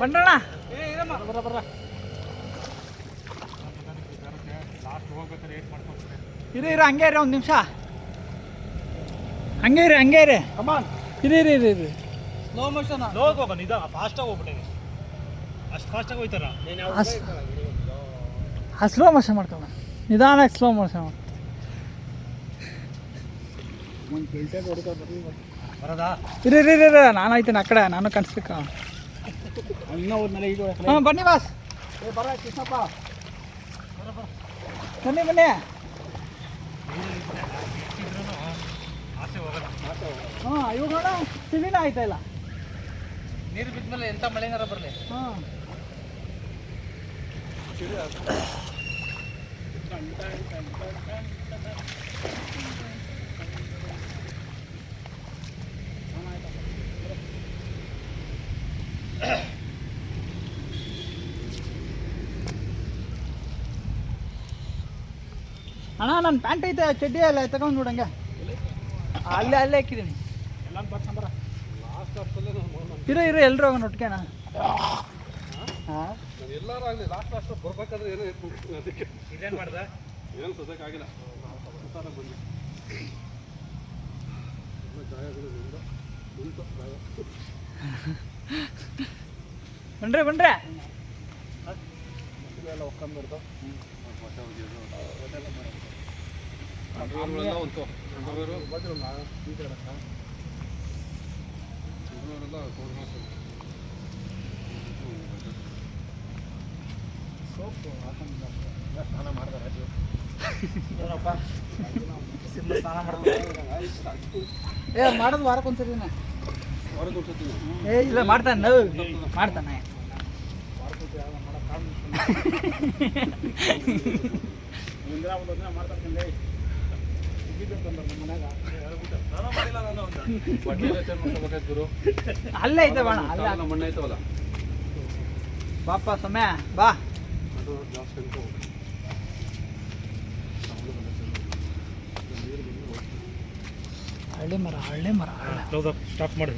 ಬಂಡಣ್ಣ ಇರಿ ಹಂಗೆ ಇರಿ ಒಂದು ನಿಮಿಷ ಹಂಗೆ ಇರಿ ಇರಿ ಸ್ಲೋ ಮೋಷನ್ ಹೋಗ ನಿಧಾನ ಫಾಸ್ಟಾಗಿ ಹೋಗ್ಬಿಟ್ಟೆ ಅಷ್ಟು ಫಾಸ್ಟಾಗಿ ಹೋಯ್ತಾರ ಸ್ಲೋ ಮೋಷನ್ ಮಾಡ್ಕೊಳ್ಳ ನಿಧಾನಕ್ಕೆ ಸ್ಲೋ ಮೋಷನ್ ಮಾಡ್ಕೊಳ್ಳ ಬರೋದಾ ಇರಿ ನಾನು ಆಯ್ತೇನೆ ಆ ಕಡೆ ನಾನು ಕಾಣಿಸ್ಬೇಕ ಹಾಂ ಬನ್ನಿ ಬಾಸ್ ಬರ ಕೃಷ್ಣಪ್ಪ ಬನ್ನಿ ಆಸೆ ಹೋಗೋಣ ಹಾಂ ಇವಾಗ ನೋಡ ತಿಳಿನ ಆಯ್ತಾ ಇಲ್ಲ ನೀರು ಬಿದ್ಮೇಲೆ ಎಂಥ ಮಳೆನಾರ ಬರಲಿ. ಹಾಂ ಅಣ್ಣ ನನ್ನ ಪ್ಯಾಂಟ್ ಐತೆ ಚಡ್ಡಿ ಎಲ್ಲ ತಗೊಂಡು ನೋಡಂಗೆ ಅಲ್ಲೇ ಹಾಕಿದ್ದೀನಿ ಎಲ್ಲ ಬರ್ತಾಂಬರ ಲಾಸ್ಟ್ ಅಷ್ಟಲ್ಲೇ ಇರೋ ಎಲ್ಲರೂ ಹೋಗೋಣ ಒಟ್ಟಿಗೆನಾ ಹಾಂ ಎಲ್ಲರೂ ಆಗಲಿ ಲಾಸ್ಟ್ ಬರ್ಬೇಕಾದ್ರೆ ಏನೋ ಅದಕ್ಕೆ ಇದೇನು ಮಾಡ್ದೆ ಏನು ಸದ್ಯಕ್ಕಾಗಿಲ್ಲ ಬನ್ನಿ ಬನ್ರಿ ಎಲ್ಲ ಒಕ್ಕಂಬರ್ದು ಸ್ನಾನ ಮಾಡ್ತಾರೆ ಏನಪ್ಪ ಸ್ನಾನ ಮಾಡೋದು ವಾರಕ್ಕೊಂದ್ಸರಿ ಹೊರಗೆ ಇಲ್ಲ ಮಾಡ್ತಾನೆ ಅಲ್ಲೇ ಐತೆ ಬಾಣ ಅಲ್ಲ ಮಣ್ಣೆ ಐತವಲ್ಲ ಬಾಪ ಸಮಯ ಬಾ ಅದು ಜಾಸ್ತಿ ಹಳ್ಳಿ ಮರ ಸ್ಟಾಪ್ ಮಾಡಿ